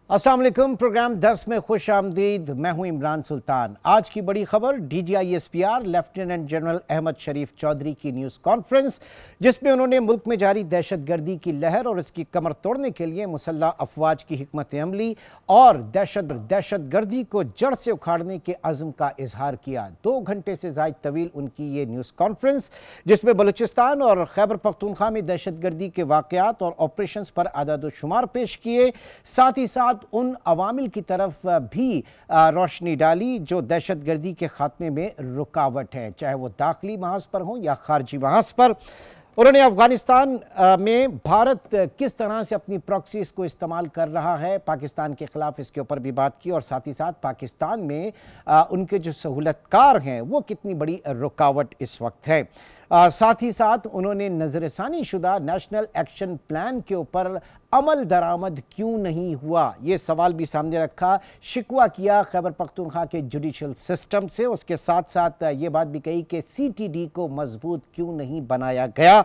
अस्सलाम वालेकुम। प्रोग्राम 10 में खुश आमदीद। मैं हूं इमरान सुल्तान। आज की बड़ी खबर DGISPR लेफ्टिनेंट जनरल अहमद शरीफ चौधरी की न्यूज़ कॉन्फ्रेंस, जिसमें उन्होंने मुल्क में जारी दहशतगर्दी की लहर और इसकी कमर तोड़ने के लिए मुसल्लह अफवाज की हिकमत अमली और दहशतगर्दी को जड़ से उखाड़ने के अज़्म का इजहार किया। 2 घंटे से ज़ायद तवील उनकी ये न्यूज़ कॉन्फ्रेंस, जिसमें बलूचिस्तान और खैबर पख्तूनख्वा में दहशतगर्दी के वाक़यात और ऑपरेशंस पर आदाद शुमार पेश किए, साथ ही साथ उन अवामिल की तरफ भी रोशनी डाली जो दहशतगर्दी के खात्मे में रुकावट है, चाहे वो दाखिली महाज पर हो या खारजी महाज पर। उन्होंने अफगानिस्तान में भारत किस तरह से अपनी प्रॉक्सीज को इस्तेमाल कर रहा है पाकिस्तान के खिलाफ, इसके ऊपर भी बात की, और साथ ही साथ पाकिस्तान में उनके जो सहूलतकार हैं वो कितनी बड़ी रुकावट इस वक्त है। साथ ही साथ उन्होंने नजरसानी शुदा नेशनल एक्शन प्लान के ऊपर अमल दरामद क्यों नहीं हुआ, ये सवाल भी सामने रखा। शिकवा किया खैबर पख्तूनख्वा के जुडिशल सिस्टम से। उसके साथ साथ ये बात भी कही कि CTD को मजबूत क्यों नहीं बनाया गया,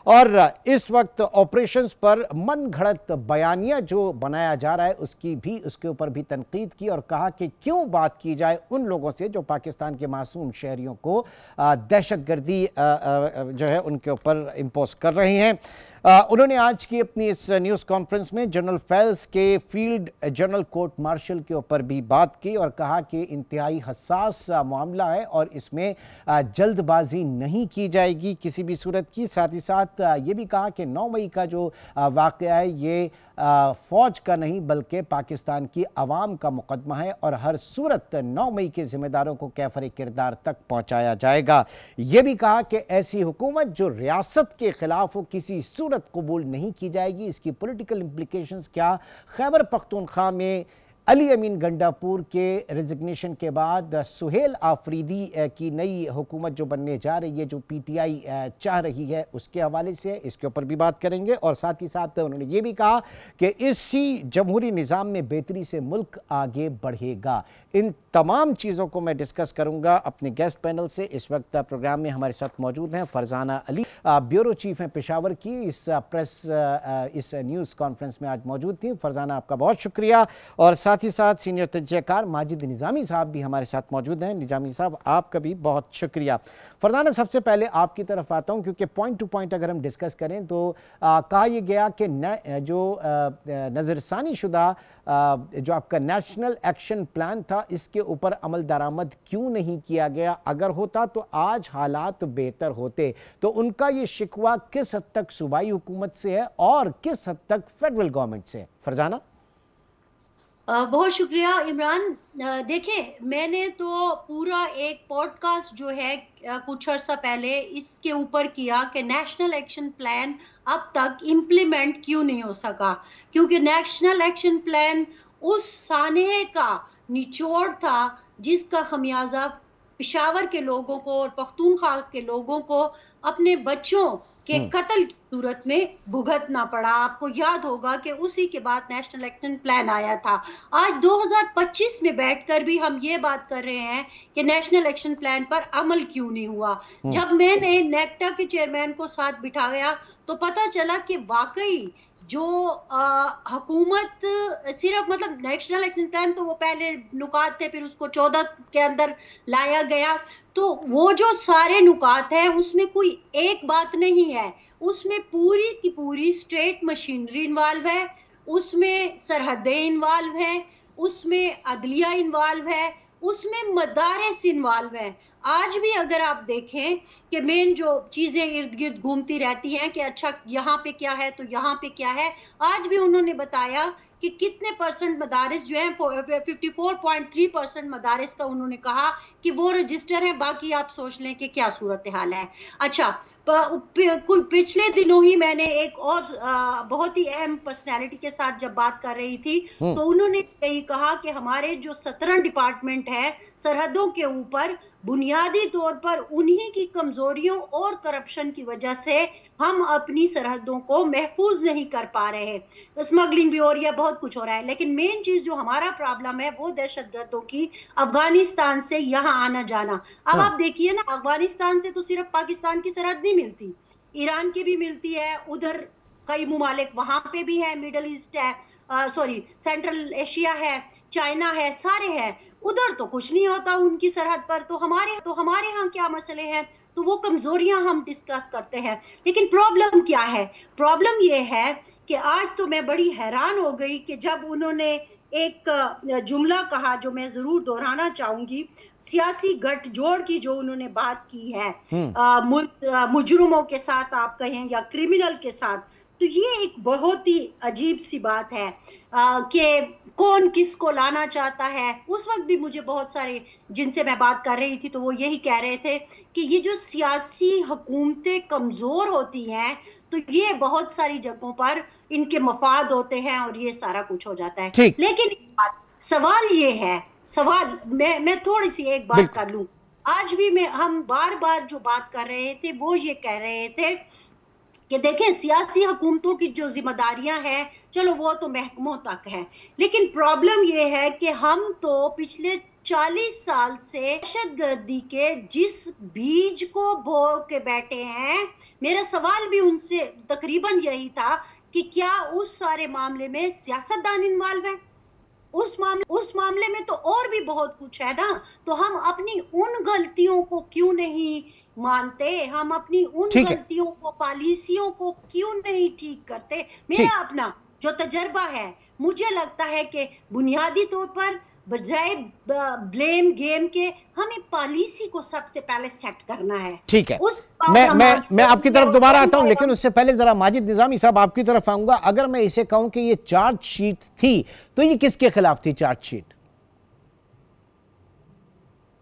और इस वक्त ऑपरेशंस पर मन घड़त बयानिया जो बनाया जा रहा है उसके ऊपर भी तनकीद की, और कहा कि क्यों बात की जाए उन लोगों से जो पाकिस्तान के मासूम शहरियों को दहशतगर्दी जो है उनके ऊपर इम्पोज कर रहे हैं। उन्होंने आज की अपनी इस न्यूज़ कॉन्फ्रेंस में जनरल फैल्स के फील्ड जनरल कोर्ट मार्शल के ऊपर भी बात की और कहा कि इंतहाई हसास मामला है और इसमें जल्दबाजी नहीं की जाएगी किसी भी सूरत की। साथ ही साथ ये भी कहा कि 9 मई का जो वाक़या है ये फ़ौज का नहीं बल्कि पाकिस्तान की आवाम का मुकदमा है, और हर सूरत 9 मई के ज़िम्मेदारों को कैफर किरदार तक पहुँचाया जाएगा। ये भी कहा कि ऐसी हुकूमत जो रियासत के ख़िलाफ़ हो किसी सूरत कबूल नहीं की जाएगी। इसकी पॉलिटिकल इम्प्लिकेशंस क्या। खैबर पख्तूनख्वा में अली अमीन गंडापुर के रेजिग्नेशन के बाद सुहेल आफरीदी की नई हुकूमत जो बनने जा रही है, जो PTI चाह रही है, उसके हवाले से इसके ऊपर भी बात करेंगे। और साथ ही साथ उन्होंने ये भी कहा कि इसी जमहूरी निज़ाम में बेहतरी से मुल्क आगे बढ़ेगा। इन तमाम चीज़ों को मैं डिस्कस करूंगा अपने गेस्ट पैनल से। इस वक्त प्रोग्राम में हमारे साथ मौजूद हैं फरजाना अली, ब्यूरो चीफ हैं पेशावर की। इस न्यूज़ कॉन्फ्रेंस में आज मौजूद थी। फरजाना, आपका बहुत शुक्रिया। और साथ ही साथ सीनियर तजज़ियाकार माजिद निज़ामी साहब भी हमारे साथ मौजूद हैं। निज़ामी साहब, आपका भी बहुत शुक्रिया। फरजाना, सबसे पहले आपकी तरफ आता हूं, क्योंकि पॉइंट टू पॉइंट अगर हम डिस्कस करें तो कहा यह गया कि जो नज़रसानी शुदा जो आपका नेशनल एक्शन प्लान था, इसके ऊपर अमल दरामद क्यों नहीं किया गया। अगर होता तो आज हालात बेहतर होते। तो उनका ये शिकवा किस हद तक सूबाई हुकूमत से है और किस हद तक फेडरल गवर्नमेंट से है? फरजाना। बहुत शुक्रिया इमरान। देखें, मैंने तो पूरा एक पॉडकास्ट जो है कुछ अर्सा पहले इसके ऊपर किया कि नेशनल एक्शन प्लान अब तक इम्प्लीमेंट क्यों नहीं हो सका, क्योंकि नेशनल एक्शन प्लान उस सानहे का निचोड़ था जिसका खमियाजा पेशावर के लोगों को और पख्तूनख्वा के लोगों को अपने बच्चों के कत्ल की सूरत में भुगतना पड़ा। आपको याद होगा कि उसी के बाद नेशनल एक्शन प्लान आया था। आज 2025 में बैठकर भी हम ये बात कर रहे हैं कि नेशनल एक्शन प्लान पर अमल क्यों नहीं हुआ। जब मैंने नेक्टा के चेयरमैन को साथ बिठाया तो पता चला कि वाकई जो हुकूमत सिर्फ मतलब नेशनल एक्शन प्लान तो वो पहले नुकात थे, फिर उसको 14 के अंदर लाया गया, तो वो जो सारे नुकात हैं उसमें कोई एक बात नहीं है। उसमें पूरी की पूरी स्टेट मशीनरी इन्वॉल्व है, उसमें सरहदें इन्वॉल्व हैं, उसमें अदलिया इन्वॉल्व है, उसमें मदारिस इन्वॉल्व है। आज भी अगर आप देखें कि मेन जो चीज़ें इर्द गिर्द घूमती रहती हैं कि अच्छा यहाँ पे क्या है तो यहाँ पे क्या है, आज भी उन्होंने बताया कि कितने परसेंट मदारिस जो हैं 54.3% मदारिस का उन्होंने कहा कि वो रजिस्टर हैं। बाकी आप सोच लें कि क्या सूरत हाल है। अच्छा, कुल पिछले दिनों ही मैंने एक और बहुत ही अहम पर्सनैलिटी के साथ जब बात कर रही थी तो उन्होंने यही कहा कि हमारे जो 17 डिपार्टमेंट है सरहदों के ऊपर, बुनियादी तौर पर उन्हीं की कमजोरियों और करप्शन की वजह से हम अपनी सरहदों को महफूज नहीं कर पा रहे हैं। स्मगलिंग भी हो रही है, बहुत कुछ हो रहा है, लेकिन मेन चीज जो हमारा प्रॉब्लम है वो दहशतगर्दों की अफगानिस्तान से यहाँ आना जाना। अब आप देखिए ना, अफगानिस्तान से तो सिर्फ पाकिस्तान की सरहद नहीं मिलती, ईरान की भी मिलती है, उधर कई ममालिक वहां पे भी है, मिडल ईस्ट है, सॉरी सेंट्रल एशिया है, चाइना है, सारे हैं। उधर तो कुछ नहीं होता उनकी सरहद पर। तो हमारे यहाँ क्या मसले हैं, तो वो कमजोरियां हम डिस्कस करते हैं। लेकिन प्रॉब्लम क्या है? प्रॉब्लम ये है कि आज तो मैं बड़ी हैरान हो गई कि जब उन्होंने एक जुमला कहा जो मैं जरूर दोहराना चाहूंगी, सियासी गठजोड़ की जो उन्होंने बात की है मुजरिमों के साथ आप कहें या क्रिमिनल के साथ, तो ये एक बहुत ही अजीब सी बात है कि कौन किसको लाना चाहता है। उस वक्त भी मुझे बहुत सारे जिनसे मैं बात कर रही थी तो वो यही कह रहे थे कि ये जो सियासी हुकूमतें कमजोर होती हैं तो ये बहुत सारी जगहों पर इनके मफाद होते हैं और ये सारा कुछ हो जाता है। लेकिन सवाल ये है, सवाल मैं थोड़ी सी एक बात कर लूं। आज भी हम बार बार जो बात कर रहे थे वो ये कह रहे थे कि देखें सियासी हुकूमतों की जो जिम्मेदारियां हैं चलो वो तो महकमों तक है, लेकिन प्रॉब्लम ये है कि हम तो पिछले 40 साल से दहशतगर्दी के जिस बीज को बो के बैठे हैं, मेरा सवाल भी उनसे तकरीबन यही था कि क्या उस सारे मामले में सियासतदान इन्वॉल्व है? उस मामले में तो और भी बहुत कुछ है ना। तो हम अपनी उन गलतियों को क्यों नहीं मानते, हम अपनी उन गलतियों को, पॉलिसियों को क्यों नहीं ठीक करते? मेरा अपना जो तजर्बा है, मुझे लगता है कि बुनियादी तौर पर बजाय ब्लेम गेम के हमें पॉलिसी को सबसे पहले सेट करना है। ठीक है, मैं आपकी तरफ दोबारा आता हूं, लेकिन उससे पहले जरा माजिद निजामी साहब आपकी तरफ आऊंगा। अगर मैं इसे कहूं कि ये चार्जशीट थी तो ये किसके खिलाफ थी चार्जशीट?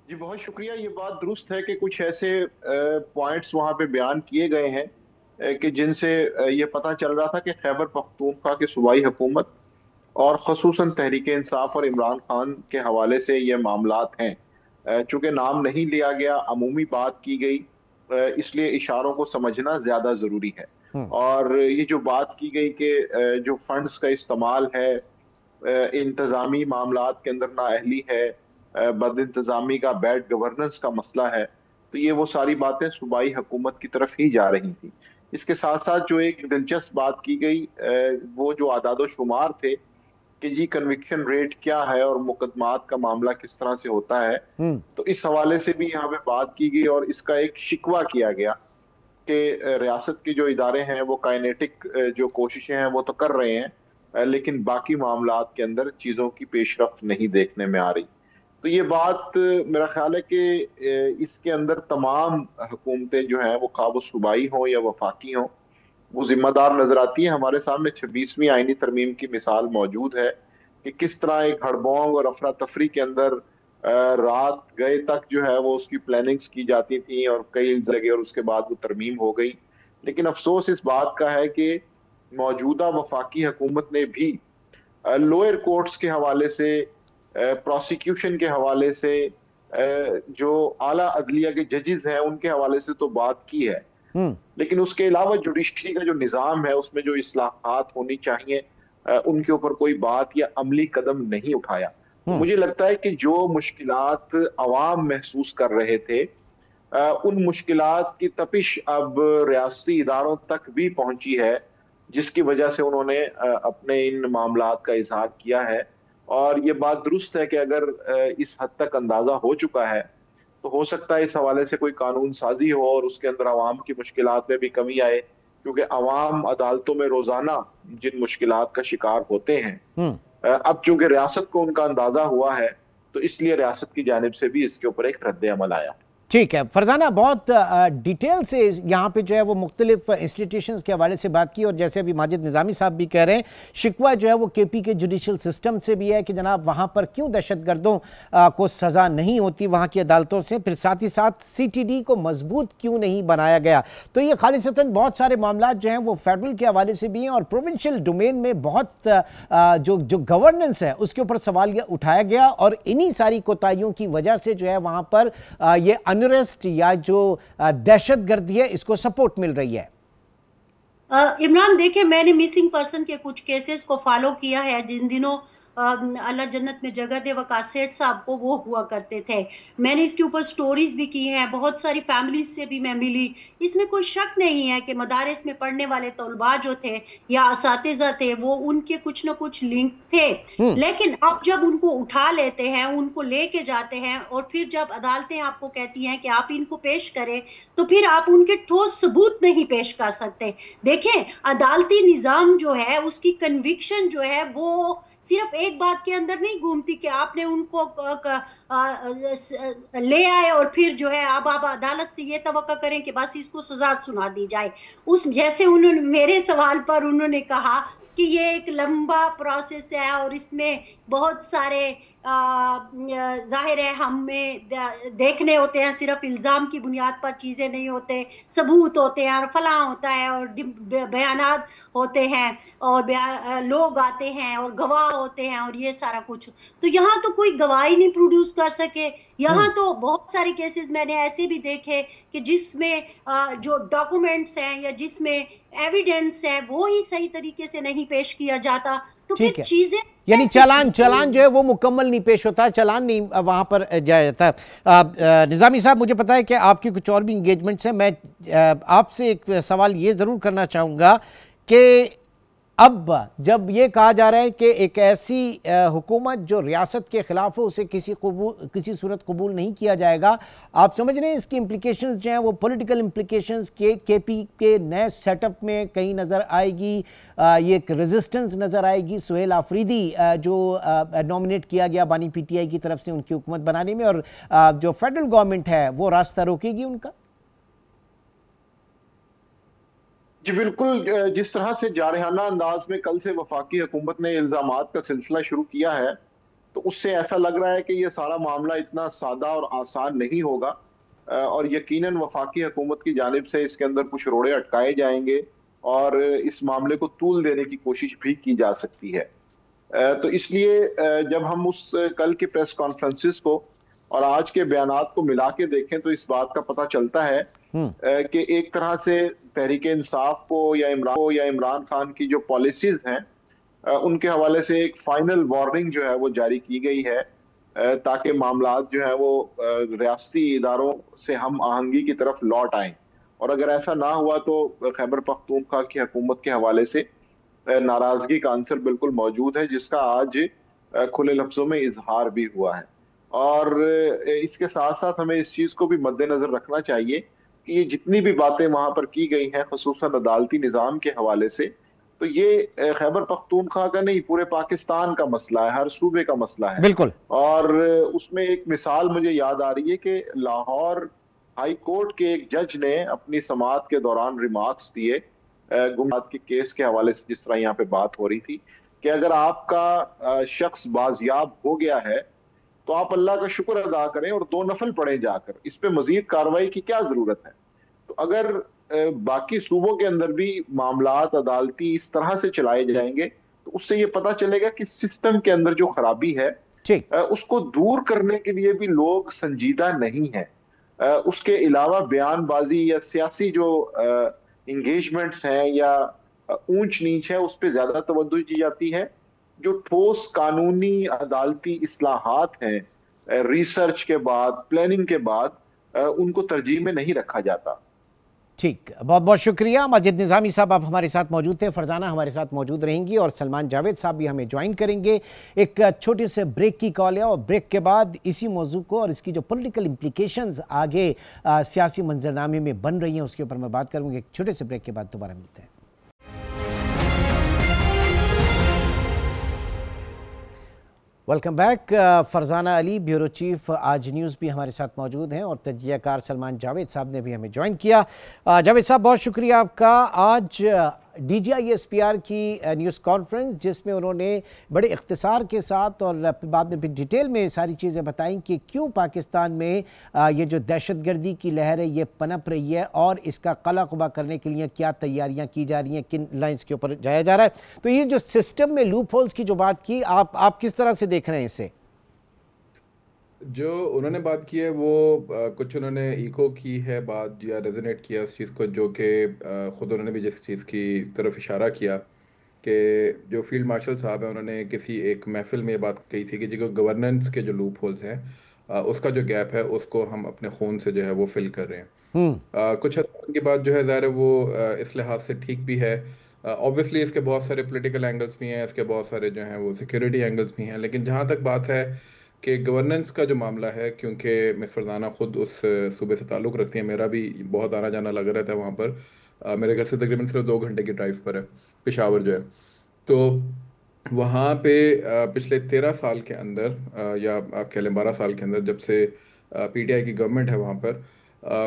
जी बहुत शुक्रिया। ये बात दुरुस्त है कि कुछ ऐसे पॉइंट्स वहां पे बयान किए गए हैं कि जिनसे ये पता चल रहा था कि खैबर पख्तूनख्वा की सूबाई हुकूमत और खसूसन तहरीक इंसाफ और इमरान खान के हवाले से ये मामलात हैं। चूंकि नाम नहीं लिया गया, अमूमी बात की गई, इसलिए इशारों को समझना ज्यादा जरूरी है। और ये जो बात की गई कि जो फंड्स का इस्तेमाल है, इंतजामी मामलात के अंदर नाअहली है, बद इंतजामी का, बैड गवर्नेंस का मसला है, तो ये वो सारी बातें सूबाई हुकूमत की तरफ ही जा रही थी। इसके साथ साथ जो एक दिलचस्प बात की गई वो जो आदादो शुमार थे कि जी कन्विक्शन रेट क्या है और मुकदमात का मामला किस तरह से होता है, तो इस हवाले से भी यहाँ पे बात की गई और इसका एक शिकवा किया गया कि रियासत के जो इदारे हैं वो काइनेटिक जो कोशिशें हैं वो तो कर रहे हैं, लेकिन बाकी मामलात के अंदर चीज़ों की पेशरफ्त नहीं देखने में आ रही। तो ये बात मेरा ख्याल है कि इसके अंदर तमाम हुकूमतें जो हैं वो खा वो सूबाई हों या वफाकी हों, वो जिम्मेदार नजर आती है। हमारे सामने 26वीं आईनी तरमीम की मिसाल मौजूद है कि किस तरह एक हड़बोंग और अफरा तफरी के अंदर रात गए तक जो है वो उसकी प्लानिंग्स की जाती थी और कई जगह और उसके बाद वो तरमीम हो गई। लेकिन अफसोस इस बात का है कि मौजूदा वफाकी हुकूमत ने भी लोअर कोर्ट्स के हवाले से, प्रोसिक्यूशन के हवाले से, जो आला अदलिया के जजेस हैं उनके हवाले से तो बात की है, लेकिन उसके अलावा जुडिशरी का जो निज़ाम है उसमें जो इस्लाहात होनी चाहिए उनके ऊपर कोई बात या अमली कदम नहीं उठाया। मुझे लगता है कि जो मुश्किलात अवाम महसूस कर रहे थे उन मुश्किलात की तपिश अब रियासती इदारों तक भी पहुंची है, जिसकी वजह से उन्होंने अपने इन मामलात का इजहार किया है। और ये बात दुरुस्त है कि अगर इस हद तक अंदाजा हो चुका है तो हो सकता है इस हवाले से कोई कानून साजी हो और उसके अंदर अवाम की मुश्किलात में भी कमी आए, क्योंकि अवाम अदालतों में रोजाना जिन मुश्किलात का शिकार होते हैं, अब चूंकि रियासत को उनका अंदाजा हुआ है तो इसलिए रियासत की जानिब से भी इसके ऊपर एक रद्द अमल आया। ठीक है फरजाना, बहुत डिटेल से यहाँ पे जो है वो मुख्तलिफ इंस्टीट्यूशंस के हवाले से बात की, और जैसे अभी माजिद निज़ामी साहब भी कह रहे हैं, शिकवा जो है वो केपी के जुडिशल सिस्टम से भी है कि जनाब वहाँ पर क्यों दहशतगर्दों को सज़ा नहीं होती वहाँ की अदालतों से, फिर साथ ही साथ CTD को मजबूत क्यों नहीं बनाया गया। तो ये खालिसतन बहुत सारे मामला जो हैं वो फेडरल के हवाले से भी हैं और प्रोविंशियल डोमेन में बहुत जो गवर्नेंस है उसके ऊपर सवाल उठाया गया, और इन्हीं सारी कोताहियों की वजह से जो है वहाँ पर ये अनरेस्ट या जो दहशतगर्दी है इसको सपोर्ट मिल रही है। इमरान देखिए, मैंने मिसिंग पर्सन के कुछ केसेस को फॉलो किया है। जिन दिनों अल्लाह जन्नत में जगह दे वकार सेठ साहब को, वो हुआ करते थे। मैंने इसके ऊपर स्टोरीज भी की हैं, बहुत सारी फैमिलीज से भी मैं मिली। इसमें कोई शक नहीं है कि मदारिस में पढ़ने वाले तलबा जो थे या असातिज़ा थे, वो उनके कुछ ना कुछ लिंक थे। लेकिन आप जब उनको उठा लेते हैं, उनको लेके जाते हैं, और फिर जब अदालतें आपको कहती हैं कि आप इनको पेश करें, तो फिर आप उनके ठोस सबूत नहीं पेश कर सकते। देखें, अदालती निजाम जो है, उसकी कन्विक्शन जो है, वो सिर्फ एक बात के अंदर नहीं घूमती कि आपने उनको ले आए और फिर जो है अब आप अदालत से ये तवक्का करें कि बस इसको सजा सुना दी जाए। उस जैसे उन्होंने मेरे सवाल पर उन्होंने कहा कि ये एक लंबा प्रोसेस है और इसमें बहुत सारे जाहिर है हमें देखने होते हैं, सिर्फ इल्ज़ाम की बुनियाद पर चीज़ें नहीं होते, सबूत होते हैं और फलां होता है और बयानात होते हैं और लोग आते हैं और गवाह होते हैं और ये सारा कुछ। तो यहाँ तो कोई गवाही नहीं प्रोड्यूस कर सके। यहाँ तो बहुत सारे केसेस मैंने ऐसे भी देखे कि जिसमें जो डॉक्यूमेंट्स हैं या जिसमें एविडेंस है वो ही सही तरीके से नहीं पेश किया जाता, तो फिर चीजें यानी चालान जो है वो मुकम्मल नहीं पेश होता, चालान नहीं वहां पर जाया जाता। निज़ामी साहब, मुझे पता है कि आपकी कुछ और भी इंगेजमेंट्स हैं। मैं आपसे एक सवाल ये ज़रूर करना चाहूँगा कि अब जब ये कहा जा रहा है कि एक ऐसी हुकूमत जो रियासत के ख़िलाफ़ हो, उसे किसी सूरत कबूल नहीं किया जाएगा, आप समझ रहे हैं इसकी इम्प्लिकेशंस जो हैं वो पॉलिटिकल इम्प्लिकेशंस के केपी के नए सेटअप में कहीं नज़र आएगी? ये एक रेजिस्टेंस नज़र आएगी सुहेल आफरीदी जो नॉमिनेट किया गया बानी पीटीआई की तरफ से उनकी हुकूमत बनाने में, और जो फेडरल गवर्नमेंट है वो रास्ता रोकेगी उनका? जी बिल्कुल, जिस तरह से जारहाना अंदाज में कल से वफाकी हुकूमत ने इल्जामात का सिलसिला शुरू किया है, तो उससे ऐसा लग रहा है कि ये सारा मामला इतना सादा और आसान नहीं होगा, और यकीनन वफाकी हुकूमत की जानिब से इसके अंदर कुछ रोड़े अटकाए जाएंगे और इस मामले को तूल देने की कोशिश भी की जा सकती है। तो इसलिए जब हम उस कल के प्रेस कॉन्फ्रेंसिस को और आज के बयानात को मिला के देखें तो इस बात का पता चलता है कि एक तरह से तहरीक इंसाफ को या इमरान खान की जो पॉलिसीज हैं उनके हवाले से एक फाइनल वार्निंग जो है वो जारी की गई है, ताकि मामलात जो है वो रियासती इदारों से हम आहंगी की तरफ लौट आएं। और अगर ऐसा ना हुआ तो खैबर पख्तूनख्वा की हुकूमत के हवाले से नाराजगी का आंसर बिल्कुल मौजूद है, जिसका आज खुले लफ्जों में इजहार भी हुआ है। और इसके साथ साथ हमें इस चीज को भी मद्देनजर रखना चाहिए कि ये जितनी भी बातें वहां पर की गई हैं, खुसूसन अदालती निजाम के हवाले से, तो ये खैबर पख्तूनख्वा का नहीं, पूरे पाकिस्तान का मसला है, हर सूबे का मसला है। बिल्कुल। और उसमें एक मिसाल मुझे याद आ रही है कि लाहौर हाई कोर्ट के एक जज ने अपनी समाअत के दौरान रिमार्क्स दिए गुमनाद के केस के हवाले से, जिस तरह यहाँ पे बात हो रही थी कि अगर आपका शख्स बाजियाब हो गया है तो आप अल्लाह का शुक्र अदा करें और 2 नफल पढ़ें जाकर, इस पे मजीद कार्रवाई की क्या जरूरत है। तो अगर बाकी सूबों के अंदर भी मामलात अदालती इस तरह से चलाए जाएंगे तो उससे ये पता चलेगा कि सिस्टम के अंदर जो खराबी है उसको दूर करने के लिए भी लोग संजीदा नहीं है। उसके अलावा बयानबाजी या सियासी जो इंगेजमेंट्स हैं या ऊंच नीच है, उस पर ज्यादा तवज्जो दी जाती है। जो ठोस कानूनी अदालती इस्लाहात हैं, रिसर्च के बाद, प्लानिंग के बाद, उनको तरजीह में नहीं रखा जाता। ठीक, बहुत बहुत शुक्रिया। माजिद निज़ामी साहब आप हमारे साथ मौजूद थे, फरजाना हमारे साथ मौजूद रहेंगी और सलमान जावेद साहब भी हमें ज्वाइन करेंगे। एक छोटे से ब्रेक की कॉल है और ब्रेक के बाद इसी मौजू को और इसकी जो पॉलिटिकल इम्प्लिकेशंस आगे सियासी मंजरनामे में बन रही हैं उसके ऊपर मैं बात करूँगी। एक छोटे से ब्रेक के बाद दोबारा मिलते हैं। Welcome back. Farzana Ali bureau chief आज न्यूज़ भी हमारे साथ मौजूद हैं और तजियाकार सलमान जावेद साहब ने भी हमें ज्वाइन किया। जावेद साहब बहुत शुक्रिया आपका। आज DGISPR की न्यूज़ कॉन्फ्रेंस जिसमें उन्होंने बड़े इख्तिसार के साथ और बाद में भी डिटेल में सारी चीज़ें बताई कि क्यों पाकिस्तान में ये जो दहशतगर्दी की लहर है ये पनप रही है और इसका कला-क़ुबा करने के लिए क्या तैयारियां की जा रही हैं, किन लाइंस के ऊपर जाया जा रहा है। तो ये जो सिस्टम में लूप होल्स की जो बात की, आप किस तरह से देख रहे हैं इसे? जो उन्होंने बात की है वो कुछ उन्होंने इको की है बात या रेजोनेट किया उस चीज़ को, जो कि ख़ुद उन्होंने भी जिस चीज़ की तरफ इशारा किया कि जो फील्ड मार्शल साहब हैं उन्होंने किसी एक महफिल में ये बात कही थी कि जो गवर्नेंस के जो लूप होल्स हैं उसका जो गैप है उसको हम अपने खून से जो है वो फिल कर रहे हैं। कुछ हद तक उनकी बात जो है ज़ाहिर है वो इस लिहाज से ठीक भी है। ऑब्वियसली इसके बहुत सारे पॉलिटिकल एंगल्स भी हैं, इसके बहुत सारे जो हैं वो सिक्योरिटी एंगल्स भी हैं, लेकिन जहाँ तक बात है कि गवर्नेंस का जो मामला है, क्योंकि मिस फरजाना खुद उस सूबे से ताल्लुक़ रखती है, मेरा भी बहुत आना जाना लगा रहता है वहाँ पर। मेरे घर से तकरीबन सिर्फ 2 घंटे की ड्राइव पर है पेशावर जो है। तो वहाँ पे पिछले 13 साल के अंदर या आप कह लें 12 साल के अंदर, जब से पीटीआई की गवर्नमेंट है वहाँ पर,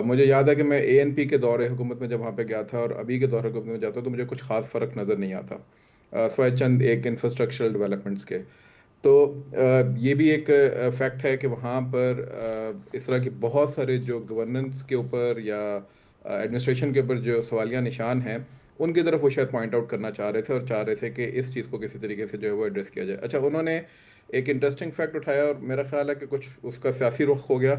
मुझे याद है कि मैं एएनपी के दौरे हुकूमत में जब वहाँ पे गया था और अभी के दौरे हुकूमत में जाता हूँ तो मुझे कुछ ख़ास फ़र्क नज़र नहीं आता, सिवाय चंद एक इंफ्रास्ट्रक्चरल डेवलपमेंट्स के। तो ये भी एक फैक्ट है कि वहाँ पर इस तरह के बहुत सारे जो गवर्नेंस के ऊपर या एडमिनिस्ट्रेशन के ऊपर जो सवालिया निशान हैं, उनकी तरफ वो शायद पॉइंट आउट करना चाह रहे थे और चाह रहे थे कि इस चीज़ को किसी तरीके से जो है वो एड्रेस किया जाए। अच्छा, उन्होंने एक इंटरेस्टिंग फैक्ट उठाया और मेरा ख्याल है कि कुछ उसका सियासी रुख हो गया,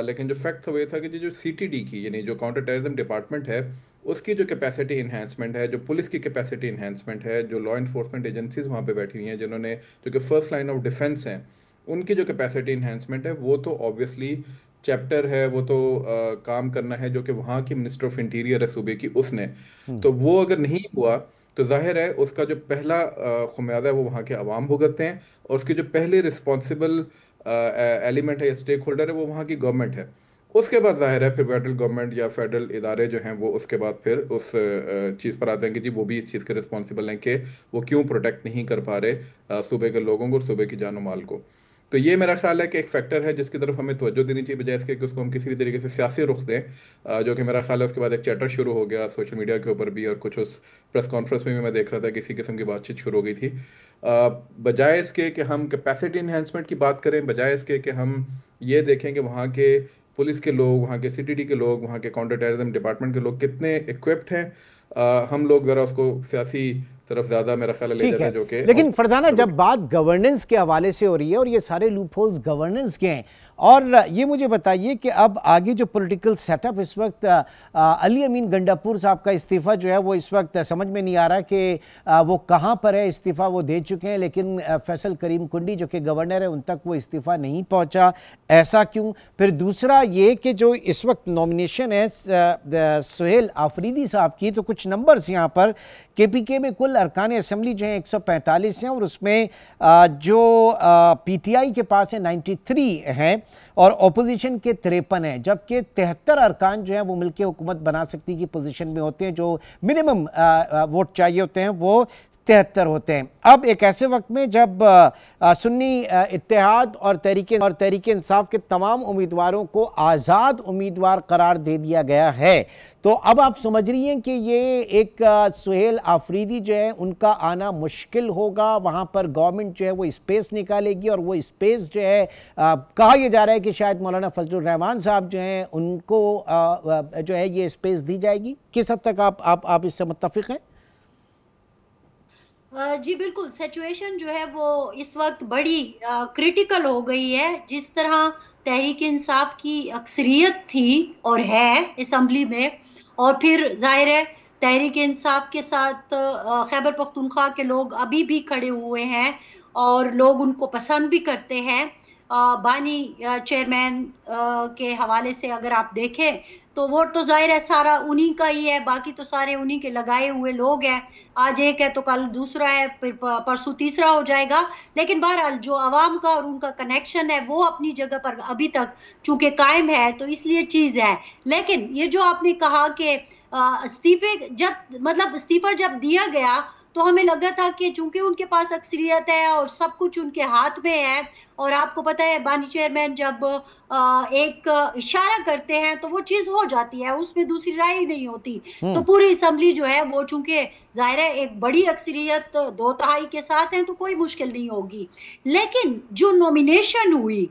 लेकिन जो फैक्ट था वो ये था कि जो सीटीडी की यानी जो काउंटर टेररिज्म डिपार्टमेंट है उसकी जो कैपेसिटी इन्हांसमेंट है, जो पुलिस की कैपेसिटी इन्हांसमेंट है, जो लॉ इन्फोर्समेंट एजेंसीज वहाँ पे बैठी हुई हैं जिन्होंने जो कि फर्स्ट लाइन ऑफ डिफेंस हैं, उनकी जो कैपेसिटी इन्हांसमेंट है वो तो ऑब्वियसली चैप्टर है, वो तो काम करना है जो कि वहाँ की मिनिस्टर ऑफ इंटीरियर है सूबे की, उसने। तो वो अगर नहीं हुआ तो जाहिर है उसका जो पहला खुमियादा है वो वहाँ के अवाम भुगतते हैं, और उसके जो पहले रिस्पॉन्सिबल एलिमेंट है या स्टेक होल्डर है वो वहाँ की गवर्नमेंट है। उसके बाद जाहिर है फिर फेडरल गवर्नमेंट या फेडरल इदारे जो हैं वो उसके बाद फिर उस चीज़ पर आते हैं कि जी वो भी इस चीज़ के रिस्पॉन्सिबल हैं कि वो क्यों प्रोटेक्ट नहीं कर पा रहे सूबे के लोगों को और सूबे की जान माल को। तो ये मेरा ख्याल है कि एक फैक्टर है जिसकी तरफ हमें तवज्जो देनी चाहिए, बजाय इसके कि उसको हम किसी भी तरीके से सियासी रुख दें, जो कि मेरा ख्याल है उसके बाद एक चैटर शुरू हो गया सोशल मीडिया के ऊपर भी, और कुछ उस प्रेस कॉन्फ्रेंस में भी मैं देख रहा था किसी किस्म की बातचीत शुरू हो गई थी। बजाय इसके कि हम कैपेसिटी इन्हांसमेंट की बात करें, बजाय इसके कि हम ये देखें कि वहाँ के पुलिस के लोग, वहाँ के सीटीडी के लोग, वहाँ के काउंटर टेररिज्म डिपार्टमेंट के लोग कितने इक्विप्ड हैं, हम लोग ज़रा उसको सियासी तरफ ज़्यादा मेरा ख्याल ले जाते हैं, जो कि लेकिन फरजाना जब बात गवर्नेंस के हवाले से हो रही है और ये सारे लूपहोल्स गवर्नेंस के हैं, और ये मुझे बताइए कि अब आगे जो पॉलिटिकल सेटअप इस वक्त अली अमीन गंडापुर साहब का इस्तीफ़ा जो है वो इस वक्त समझ में नहीं आ रहा कि वो कहाँ पर है। इस्तीफ़ा वो दे चुके हैं लेकिन फैसल करीम कुंडी जो कि गवर्नर है उन तक वो इस्तीफ़ा नहीं पहुँचा, ऐसा क्यों? फिर दूसरा ये कि जो इस वक्त नॉमिनेशन है सुहेल आफरीदी साहब की, तो कुछ नंबर्स यहाँ पर केपीके में कुल अरकान असम्बली जो है 145 हैं और उसमें जो पीटीआई के पास है 93 हैं और ऑपोजिशन के 53 हैं, जबकि 73 अरकान जो है वो मिलकर हुकूमत बना सकती की पोजीशन में होते हैं। जो मिनिमम वोट चाहिए होते हैं वो 73 होते हैं। अब एक ऐसे वक्त में जब सुन्नी इत्तेहाद और तहरीक इंसाफ के तमाम उम्मीदवारों को आज़ाद उम्मीदवार करार दे दिया गया है, तो अब आप समझ रही हैं कि ये एक सुहेल आफरीदी जो है उनका आना मुश्किल होगा, वहाँ पर गवर्नमेंट जो है वो स्पेस निकालेगी और वो स्पेस जो है कहा यह जा रहा है कि शायद मौलाना फजलुर रहमान साहब जो हैं उनको जो है ये स्पेस दी जाएगी। किस हद तक आप इससे मुत्तफिक हैं? जी बिल्कुल, सिचुएशन जो है वो इस वक्त बड़ी क्रिटिकल हो गई है। जिस तरह तहरीक इंसाफ की अक्सरियत थी और है असम्बली में, और फिर जाहिर है तहरीक इंसाफ के साथ खैबर पख्तूनख्वा के लोग अभी भी खड़े हुए हैं और लोग उनको पसंद भी करते हैं। बानी चेयरमैन के हवाले से अगर आप देखें तो वोट तो जाहिर है सारा उन्हीं का ही है, बाकी तो सारे उन्हीं के लगाए हुए लोग हैं। आज एक है तो कल दूसरा है, फिर परसों तीसरा हो जाएगा। लेकिन बहरहाल जो आवाम का और उनका कनेक्शन है वो अपनी जगह पर अभी तक चूंकि कायम है, तो इसलिए चीज़ है। लेकिन ये जो आपने कहा कि इस्तीफा जब दिया गया तो हमें लगा था कि चूंकि उनके पास अक्सरियत है और सब कुछ उनके हाथ में है, और आपको पता है बानी चेयरमैन जब एक इशारा करते हैं तो वो चीज हो जाती है, उसमें दूसरी राय ही नहीं होती। तो पूरी असेंबली जो है वो चूंकि जाहिर है एक बड़ी अक्सरियत 2/3 के साथ है तो कोई मुश्किल नहीं होगी। लेकिन जो नॉमिनेशन हुई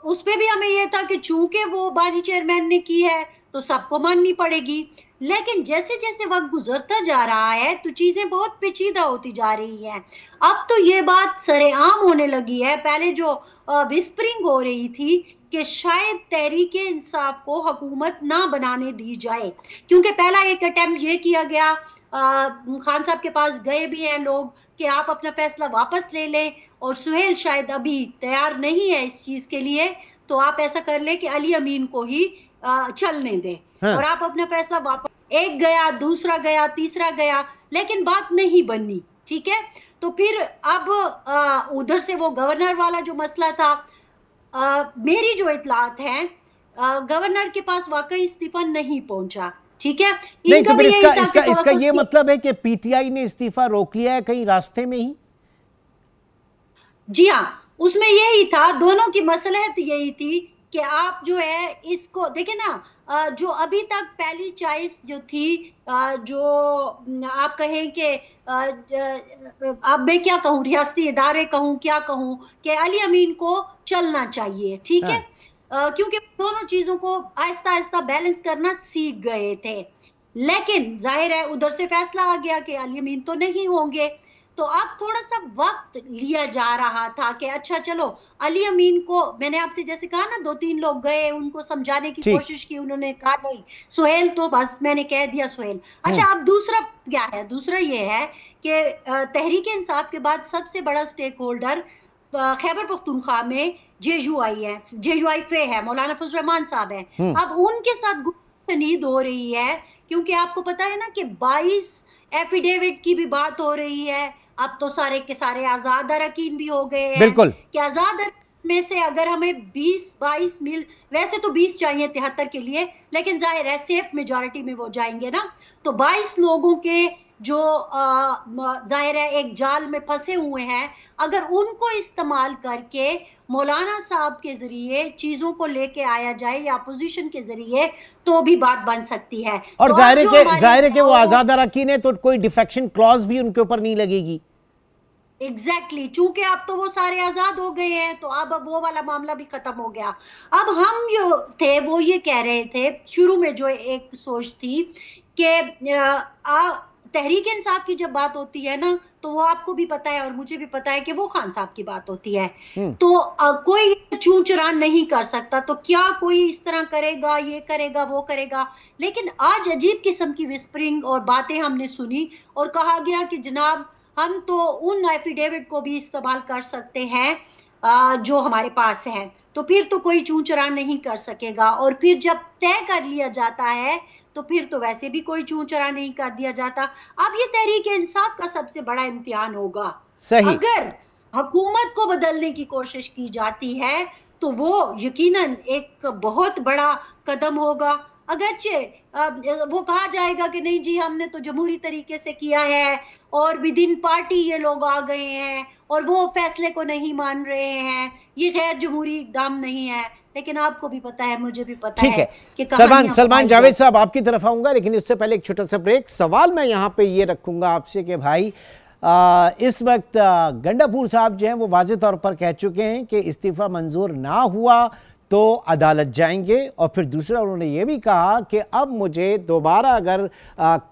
उस पे भी हमें यह था कि चूंकि वो बानी चेयरमैन ने की है तो सबको माननी पड़ेगी। लेकिन जैसे जैसे वक्त गुजरता जा रहा है तो चीजें बहुत पेचीदा होती जा रही हैं। अब तो ये बात सरेआम होने लगी है। पहले जो विस्परिंग हो रही थी कि शायद तहरीक इंसाफ को हुकूमत ना बनाने दी जाए, क्योंकि पहला एक अटेम्प्ट ये किया गया खान साहब के पास गए भी हैं लोग कि आप अपना फैसला वापस ले लें, और सुहेल शायद अभी तैयार नहीं है इस चीज के लिए, तो आप ऐसा कर लें कि अली अमीन को ही चलने दें। हाँ। और आप अपना फैसला वापस, एक गया, दूसरा गया, तीसरा गया, लेकिन बात नहीं बनी, ठीक है। तो फिर अब उधर से वो गवर्नर वाला जो मसला था, मेरी जो इतलात है, गवर्नर के पास वाकई इस्तीफा नहीं पहुंचा, ठीक है। नहीं तो इनका फिर भी यही इसका था इसका कि थोड़ा इसका सा ये मतलब है कि पीटीआई ने इस्तीफा रोक लिया है कहीं रास्ते में ही? जी हाँ, उसमें यही था, दोनों की मसलहत यही थी कि आप जो है इसको देखें ना, जो अभी तक पहली चॉइस जो थी, जो आप कहें कि अब मैं क्या कहूँ, रियासती इदारे कहूँ, क्या कहूँ, कि अली अमीन को चलना चाहिए, ठीक है। क्योंकि दोनों चीजों को आहिस्ता आहिस्ता बैलेंस करना सीख गए थे, लेकिन जाहिर है उधर से फैसला आ गया कि अली अमीन तो नहीं होंगे, तो अब थोड़ा सा वक्त लिया जा रहा था कि अच्छा चलो अली अमीन को, मैंने आपसे जैसे कहा ना, 2-3 लोग गए, उनको समझाने की कोशिश की, उन्होंने कहा नहीं, सुहेल तो बस मैंने कह दिया सुहेल। अच्छा, अब दूसरा क्या है? दूसरा ये है कि तहरीक इंसाफ के बाद सबसे बड़ा स्टेक होल्डर खैबर पख्तूनख्वा में जेयूआई है, जेयूआई फे है, मौलाना फजल रहमान साहब है। अब उनके साथ गुफ्तगू हो रही है, क्योंकि आपको पता है ना कि 22 एफिडेविट की भी बात हो रही है। अब तो सारे के सारे आजाद अरकान भी हो गए हैं, बिल्कुल, कि आजाद में से अगर हमें 20-22 मिल, वैसे तो 20 चाहिए 73 के लिए, लेकिन जाहिर है सेफ मेजॉरिटी में वो जाएंगे ना, तो 22 लोगों के जो जाहिर है एक जाल में फंसे हुए हैं, अगर उनको इस्तेमाल करके मौलाना साहब के जरिए चीजों को लेके आया जाए या अपोजिशन के जरिए, तो भी बात बन सकती है। और तो जाहिर है कि वो आजाद अरकान है, तो कोई डिफेक्शन क्लॉज भी उनके ऊपर नहीं लगेगी। एग्जैक्टली, चूंकि अब तो वो सारे आजाद हो गए हैं, तो अब वो वाला मामला भी खत्म हो गया। अब हम जो थे वो ये कह रहे थे, शुरू में जो एक सोच थी कि तहरीक इंसाफ की जब बात होती है ना, तो वो आपको भी पता है और मुझे भी पता है कि वो खान साहब की बात होती है, तो कोई चूं चुरा नहीं कर सकता। तो क्या कोई इस तरह करेगा, ये करेगा, वो करेगा? लेकिन आज अजीब किस्म की विस्परिंग और बातें हमने सुनी, और कहा गया कि जनाब हम तो उन एफिडेविट को भी इस्तेमाल कर सकते हैं जो हमारे पास है, तो फिर तो कोई चूं चुरा नहीं कर सकेगा। और फिर जब तय कर लिया जाता है, तो फिर तो वैसे भी कोई चूं चुरा नहीं कर दिया जाता। अब ये तहरीक इंसाफ का सबसे बड़ा इम्तिहान होगा। सही। अगर हुकूमत को बदलने की कोशिश की जाती है, तो वो यकीनन एक बहुत बड़ा कदम होगा। अगरचे वो कहा जाएगा कि नहीं जी, हमने तो जमहूरी तरीके से किया है, और विद इन पार्टी ये लोग आ गए हैं और वो फैसले को नहीं मान रहे हैं, ये गैर जमहूरी इकदाम नहीं है। लेकिन आपको भी पता है, मुझे भी पता है कि सलमान जावेद साहब आपकी तरफ आऊंगा, लेकिन उससे पहले एक छोटा सा ब्रेक। सवाल मैं यहाँ पे ये रखूंगा आपसे कि भाई इस वक्त गंडापुर साहब जो हैं वो वाज़ेह तौर पर कह चुके हैं कि इस्तीफा मंजूर ना हुआ तो अदालत जाएंगे, और फिर दूसरा उन्होंने ये भी कहा कि अब मुझे दोबारा अगर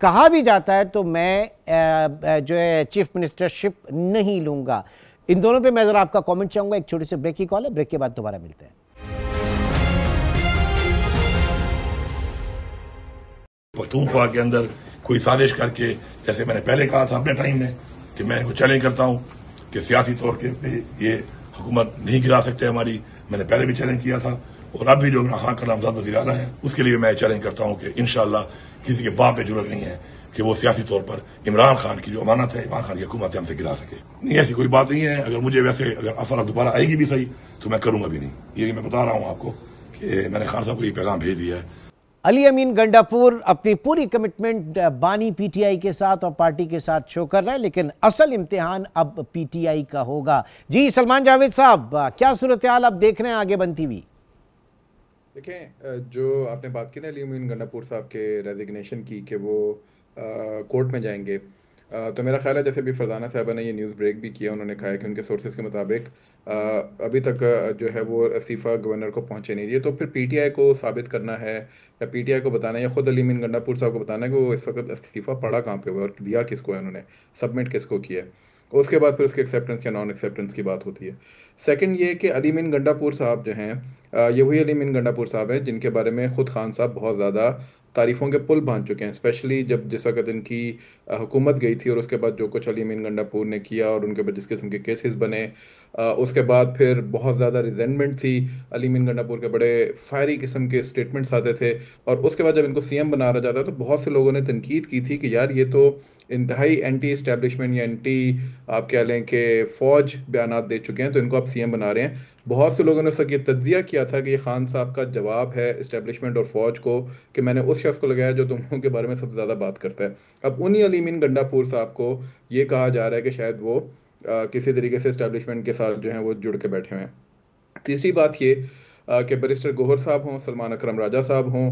कहा भी जाता है तो मैं जो है चीफ मिनिस्टरशिप नहीं लूंगा। इन दोनों पे मैं ज़रा आपका कमेंट चाहूंगा। एक छोटी सी ब्रेक की कॉल है, ब्रेक के बाद दोबारा मिलते हैं। पख्तूनख्वा के अंदर कोई साजिश करके, जैसे मैंने पहले कहा था अपने टाइम में कि मैं इनको चैलेंज करता हूं कि सियासी तौर पे ये हुकूमत नहीं गिरा सकते हमारी, मैंने पहले भी चैलेंज किया था, और अब भी जो इमरान खान का नामजद वज़ीर आला है उसके लिए मैं चैलेंज करता हूं कि इंशाअल्लाह किसी के बाप पे जरूरत नहीं है कि वो सियासी तौर पर इमरान खान की जो अमानत है, इमरान खान की हुकूमत है, हमसे गिरा सके। नहीं, ऐसी कोई बात नहीं है। अगर मुझे वैसे अगर ऑफर दोबारा आएगी भी सही, तो मैं करूंगा भी नहीं। ये मैं बता रहा हूं आपको कि मैंने खान साहब को ये पैगाम भेज दिया है। अली अमीन गंडापुर अपनी पूरी कमिटमेंट बानी पीटीआई के साथ और पार्टी के साथ शो कर रहा है, लेकिन असल इम्तिहान अब पीटीआई का होगा। जी सलमान जावेद साहब, क्या सूरत हाल आप देख रहे हैं आगे बनती हुई? देखें, जो आपने बात की ना अली अमीन गंडापुर साहब के रेजिग्नेशन की कि वो कोर्ट में जाएंगे, तो मेरा ख्याल है जैसे भी फरजाना साहबा ने ये न्यूज़ ब्रेक भी किया, उन्होंने कहा है कि उनके सोर्सेज के मुताबिक अभी तक जो है वो इस्तीफ़ा गवर्नर को पहुंचे नहीं दिए। तो फिर पीटीआई को साबित करना है या पीटीआई को बताना है या ख़ुद अली अमीन गंडापुर साहब को बताना है कि वो इस वक्त इस्तीफ़ा पड़ा कहाँ पे हुआ और दिया किसको है, उन्होंने सबमिट किसको किया है। उसके बाद फिर उसके एक्सेप्टेंस या नॉन एक्सेप्टेंस की बात होती है। सेकंड ये कि अली अमीन गंडापुर साहब जो हैं, ये वही अली अमीन गंडापुर साहब हैं जिनके बारे में ख़ुद खान साहब बहुत ज़्यादा तारीफ़ों के पुल बांध चुके हैं, स्पेशली जब जिस वक्त इनकी हुकूमत गई थी और उसके बाद जो कुछ अली अमीन गंडापुर ने किया और उनके ऊपर जिस किस्म के केसेस बने, उसके बाद फिर बहुत ज़्यादा रिजेंटमेंट थी, अली अमीन गंडापुर के बड़े फायरी किस्म के स्टेटमेंट्स आते थे, और उसके बाद जब इनको सीएम बना रहा जाता तो बहुत से लोगों ने तनकीद की थी कि यार ये तो इंतहाई एंटी इस्टेब्लिशमेंट या एंटी, आप कह लें कि फ़ौज बयानात दे चुके हैं, तो इनको आप सीएम बना रहे हैं। बहुत से लोगों ने उसका ये तज्जिया किया था कि ये खान साहब का जवाब है इस्टेब्लिशमेंट और फ़ौज को कि मैंने उस शख्स को लगाया जो तुम लोगों के बारे में सबसे ज़्यादा बात करता है। अब उन्हीं अली अमीन गंडापुर साहब को ये कहा जा रहा है कि शायद वो किसी तरीके से इस्टेब्लिशमेंट के साथ जो है वो जुड़ के बैठे हुए हैं। तीसरी बात ये कि बैरिस्टर गौहर साहब हों, सलमान अकरम राजा साहब हों,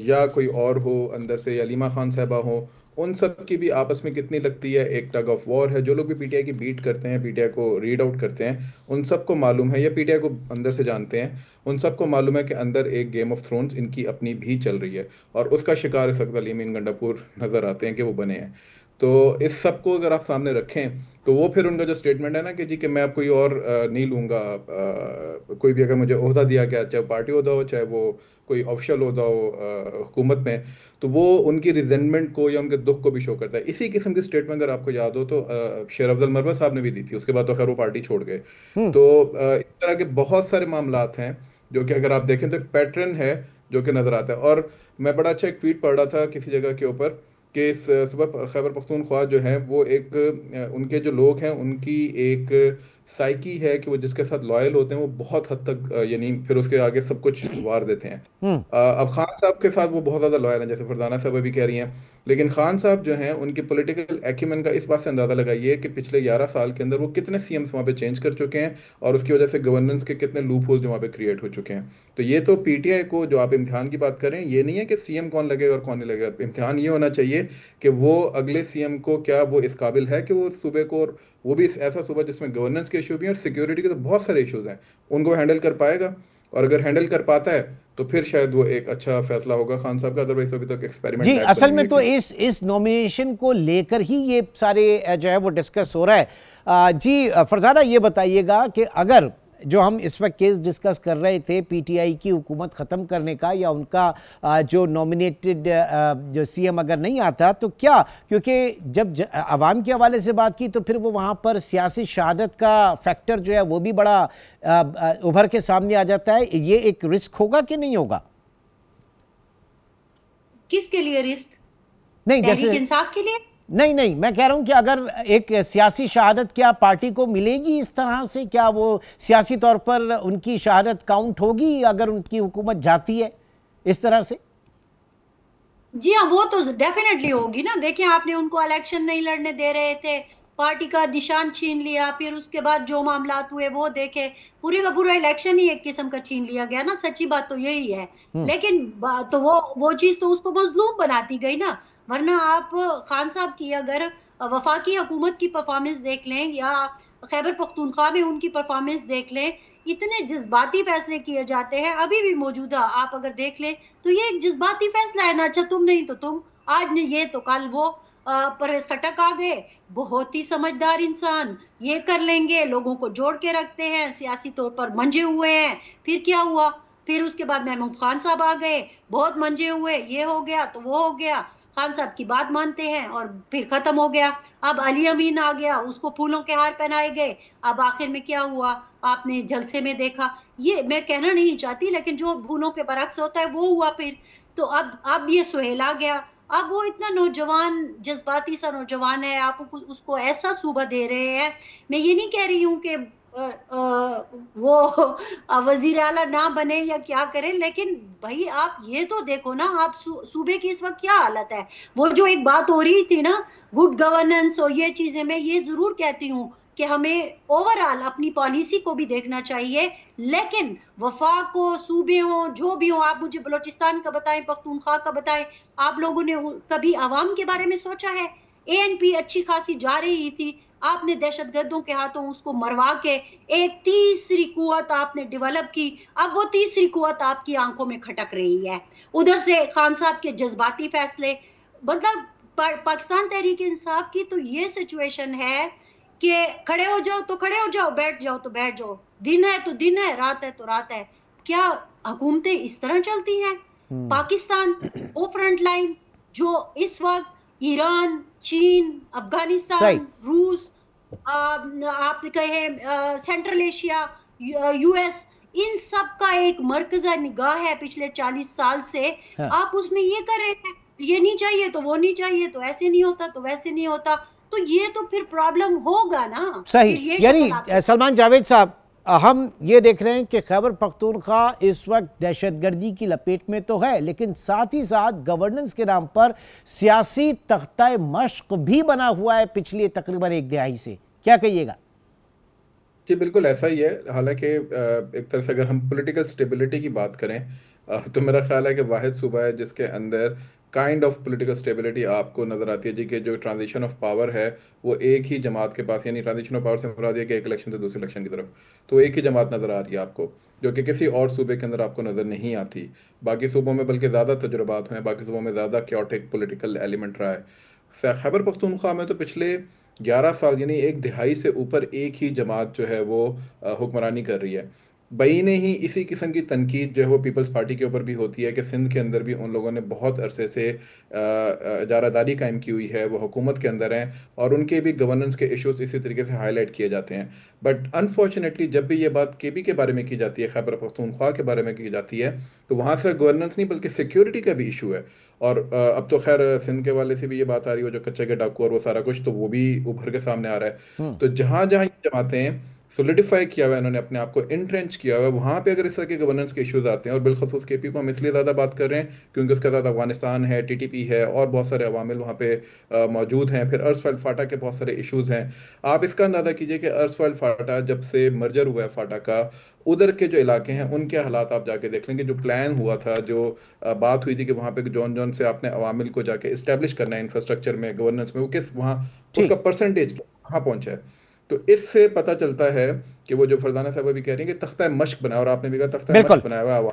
या कोई और हो अंदर से, या लीमा खान साहबा हों, उन सब की भी आपस में कितनी लगती है, एक टग ऑफ वॉर है। जो लोग भी पीटीआई की बीट करते हैं, पीटीआई को रीड आउट करते हैं, उन सबको मालूम है, या पीटीआई को अंदर से जानते हैं, उन सबको मालूम है कि अंदर एक गेम ऑफ थ्रोन्स इनकी अपनी भी चल रही है, और उसका शिकार इस वक्त अली अमीन गंडापुर नज़र आते हैं कि वो बने हैं। तो इस सब को अगर आप सामने रखें तो वो फिर उनका जो स्टेटमेंट है ना कि जी कि मैं अब कोई और नहीं लूँगा, कोई भी अगर मुझे ओहदा दिया गया, चाहे पार्टी ओहदा हो, चाहे वो कोई ऑफिशियल ओहदा हो हुकूमत में, तो वो उनकी रिजेंटमेंट को या उनके दुख को भी शो करता है। इसी किस्म की स्टेटमेंट अगर आपको याद हो तो शेर अफजल मरवा साहब ने भी दी थी, उसके बाद तो खैर वो पार्टी छोड़ गए। तो इस तरह के बहुत सारे मामलात हैं जो कि अगर आप देखें तो एक पैटर्न है जो कि नज़र आता है। और मैं बड़ा अच्छा एक ट्वीट पढ़ रहा था किसी जगह के ऊपर कि सुबह खैबर पख्तूनख्वा जो है वो एक उनके जो लोग हैं उनकी एक साइकी है कि वो जिसके साथ लॉयल होते हैं वो बहुत हद तक यानी फिर उसके आगे सब कुछ वार देते हैं। अब खान साहब के साथ वो बहुत ज़्यादा लॉयल हैं, जैसे फरजाना साहब भी कह रही हैं, लेकिन खान साहब जो हैं उनकी पॉलिटिकल एक्यूमेन का इस बात से अंदाज़ा लगाइए कि पिछले 11 साल के अंदर वो कितने सीएम्स वहाँ पे चेंज कर चुके हैं, और उसकी वजह से गवर्नेंस के कितने लूप होल्स जो वहाँ पे क्रिएट हो चुके हैं। तो ये तो पीटीआई को, जो आप इम्तिहान की बात करें, ये नहीं है कि सीएम कौन लगेगा और कौन नहीं लगेगा, इम्तिहान ये होना चाहिए कि वो अगले सीएम को क्या वो इस काबिल है कि वो सूबे को, और वो भी ऐसा सूबा जिसमें गवर्नेंस के इशू भी हैं और सिक्योरिटी के तो बहुत सारे इश्यूज हैं, उनको हैंडल कर पाएगा। और अगर हैंडल कर पाता है तो फिर शायद वो एक अच्छा फैसला होगा खान साहब का, अदरवाइज अभी तक एक्सपेरिमेंट जी। असल में तो इस नॉमिनेशन को लेकर ही ये सारे जो है वो डिस्कस हो रहा है। जी फरजाना, ये बताइएगा कि अगर जो हम इस वक्त केस डिस्कस कर रहे थे पीटीआई की हुकूमत ख़त्म करने का, या उनका जो नॉमिनेटेड जो सीएम अगर नहीं आता, तो क्या, क्योंकि जब आवाम के हवाले से बात की तो फिर वो वहाँ पर सियासी शहादत का फैक्टर जो है वो भी बड़ा उभर के सामने आ जाता है। ये एक रिस्क होगा कि नहीं होगा? किसके लिए रिस्क? नहीं, जैसे इंसाफ के लिए नहीं, मैं कह रहा हूं कि अगर एक सियासी शहादत क्या पार्टी को मिलेगी इस तरह से, क्या वो सियासी तौर पर उनकी शहादत काउंट होगी अगर उनकी हुकूमत जाती है इस तरह से? जी हाँ, वो तो डेफिनेटली होगी ना। देखिए, आपने उनको इलेक्शन नहीं लड़ने दे रहे थे, पार्टी का निशान छीन लिया, फिर उसके बाद जो मामलात हुए वो देखे, पूरे का पूरा इलेक्शन ही एक किस्म का छीन लिया गया ना। सच्ची बात तो यही है। लेकिन तो वो चीज तो उसको मजलूम बनाती गई ना। वरना आप खान साहब की अगर वफाकी हुकूमत की परफॉर्मेंस देख लें या खैबर पख्तूनख्वा में उनकी परफॉर्मेंस देख लें, इतने जज्बाती फैसले किए जाते हैं। अभी भी मौजूदा आप अगर देख लें तो ये एक जज्बाती फैसला है ना। अच्छा, तुम नहीं तो तुम, आज ने ये तो कल वो। परवेज खटक आ गए, बहुत ही समझदार इंसान, ये कर लेंगे, लोगों को जोड़ के रखते हैं, सियासी तौर पर मंजे हुए हैं। फिर क्या हुआ? फिर उसके बाद महमूद खान साहब आ गए, बहुत मंजे हुए, ये हो गया तो वो हो गया, खान साहब की बात मानते हैं और फिर खत्म हो गया। अब अली अमीन आ गया, उसको फूलों के हार पहनाए गए। अब आखिर में क्या हुआ आपने जलसे में देखा। ये मैं कहना नहीं चाहती, लेकिन जो फूलों के बरक्स होता है वो हुआ फिर। तो अब ये सुहेल आ गया। अब वो इतना नौजवान, जज्बाती सा नौजवान है, आप उसको ऐसा सूबा दे रहे हैं। मैं ये नहीं कह रही हूँ कि वो वजीर आला ना बने या क्या करें, लेकिन भाई आप ये तो देखो ना, आप सूबे की इस वक्त क्या हालत है। वो जो एक बात हो रही थी ना, गुड गवर्नेंस और ये चीजें, मैं ये जरूर कहती हूँ कि हमें ओवरऑल अपनी पॉलिसी को भी देखना चाहिए, लेकिन वफाक को, सूबे हो, जो भी हो। आप मुझे बलोचिस्तान का बताएं, पख्तूनख्वा का बताएं, आप लोगों ने कभी आवाम के बारे में सोचा है? एएनपी अच्छी खासी जा रही थी, आपने दहशतगर्दों के हाथों उसको मरवा के एक तीसरी कुव्वत आपने डेवलप की। अब वो तीसरी कुव्वत आपकी आंखों में खटक रही है। उधर से खान साहब के जज्बाती फैसले, मतलब पाकिस्तान तहरीक इंसाफ की तो ये सिचुएशन है कि खड़े हो जाओ तो खड़े हो जाओ, बैठ जाओ तो बैठ जाओ, दिन है तो दिन है, रात है तो रात है। क्या हुकूमतें इस तरह चलती हैं? पाकिस्तान वो फ्रंट लाइन जो इस वक्त ईरान, चीन, अफगानिस्तान, रूस, आप कहे सेंट्रल एशिया, यूएस, इन सब का एक मरकज़ा निगाह है पिछले 40 साल से। आप उसमें ये कर रहे हैं, ये नहीं चाहिए तो वो नहीं चाहिए, तो ऐसे नहीं होता तो वैसे नहीं होता, तो ये तो फिर प्रॉब्लम होगा ना। सही, यानी सलमान जावेद साहब, हम ये देख रहे हैं कि खैबर पख्तूनख्वा इस वक्त दहशतगर्दी की लपेट में तो है, लेकिन साथ ही साथ गवर्नेंस के नाम पर सियासी तख्ता मश्क भी बना हुआ है पिछली तकरीबन एक दिहाई से। क्या कहिएगा? जी बिल्कुल ऐसा ही है। हालांकि एक तरह से अगर हम पॉलिटिकल स्टेबिलिटी की बात करें तो मेरा ख्याल है कि वाहिद सूबा है जिसके अंदर काइंड ऑफ पॉलिटिकल स्टेबिलिटी आपको नज़र आती है जी, कि जो ट्रांजिशन ऑफ पावर है वो एक ही जमात के पास, यानी ट्रांजिशन ऑफ पावर से मुराद है कि एक इलेक्शन से दूसरे इलेक्शन की तरफ, तो एक ही जमात नज़र आ रही है आपको, जो कि किसी और सूबे के अंदर आपको नज़र नहीं आती। बाकी सूबों में बल्कि ज़्यादा तजुर्बात हुए हैं, बाकी सूबों में ज़्यादा क्योटिक पॉलिटिकल एलिमेंट रहा है। खैबर पख्तूनख्वा में तो पिछले 11 साल यानी एक दिहाई से ऊपर एक ही जमात जो है वो हुक्मरानी कर रही है। बईने ही इसी किस्म की तनकीद जो है वो पीपल्स पार्टी के ऊपर भी होती है कि सिंध के अंदर भी उन लोगों ने बहुत अरसे से इजारादारी कायम की हुई है, वो हुकूमत के अंदर हैं और उनके भी गवर्नेंस के इश्यूज इसी तरीके से हाईलाइट किए जाते हैं। बट अनफॉर्चुनेटली जब भी ये बात केबी के बारे में की जाती है, खैबर पख्तूनख्वा के बारे में की जाती है, तो वहाँ सिर्फ गवर्नेंस नहीं बल्कि सिक्योरिटी का भी इशू है। और अब तो खैर सिंध के वाले से भी ये बात आ रही है, जो कच्चे के डाकू और वो सारा कुछ, तो वो भी उभर के सामने आ रहा है। तो जहाँ जहाँ ये जमातें हैं सोलिडिफाई किया हुआ है, इन्होंने अपने आप को इंट्रेंच किया हुआ है, वहाँ पे अगर इस तरह के गवर्नेंस के इश्यूज आते हैं, और बिलखसूस केपी को हम इसलिए ज़्यादा बात कर रहे हैं क्योंकि उसके साथ अफगानिस्तान है, टीटीपी है और बहुत सारे अवामिल वहाँ पे मौजूद हैं, फिर अर्सवाइल फाटा के बहुत सारे इश्यूज़ हैं। आप इसका अंदाज़ा कीजिए कि अर्सवाइल फाटा जब से मर्जर हुआ है फाटा का, उधर के जो इलाके हैं उनके हालात आप जाके देख लेंगे। जो प्लान हुआ था, जो बात हुई थी कि वहाँ पे जौन जौन से आपने अवामिल को जाके इस्टेब्लिश करना है इंफ्रास्ट्रक्चर में, गवर्नेंस में, वो किस वहाँ उसका परसेंटेज कहाँ पहुँचा है। तो इससे पता चलता है कि वो जो फरजाना साहब भी कह रही है कि तख्ता मश्क बनाया, और आपने भी कहा तख्ता मश्क बनाया हुआ।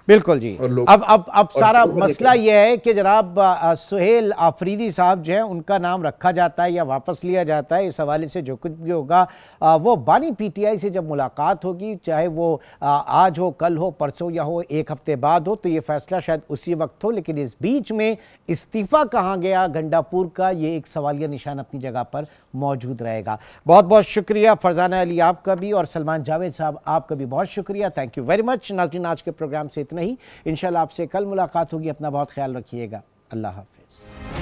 बिल्कुल जी। अब सारा मसला यह है कि जनाब सुहेल आफरीदी साहब जो हैं उनका नाम रखा जाता है या वापस लिया जाता है। इस हवाले से जो कुछ भी होगा वो बानी पीटीआई से जब मुलाकात होगी, चाहे वो आज हो, कल हो, परसों या हो, एक हफ्ते बाद हो, तो ये फैसला शायद उसी वक्त हो। लेकिन इस बीच में इस्तीफ़ा कहाँ गया गंडापुर का, ये एक सवालिया निशान अपनी जगह पर मौजूद रहेगा। बहुत बहुत शुक्रिया फरजाना अली आपका भी, और सलमान जावेद साहब आपका भी बहुत शुक्रिया। Thank you very much. नाज़रीन, आज के प्रोग्राम से नहीं, इंशाल्लाह आपसे कल मुलाकात होगी। अपना बहुत ख्याल रखिएगा। अल्लाह हाफिज़।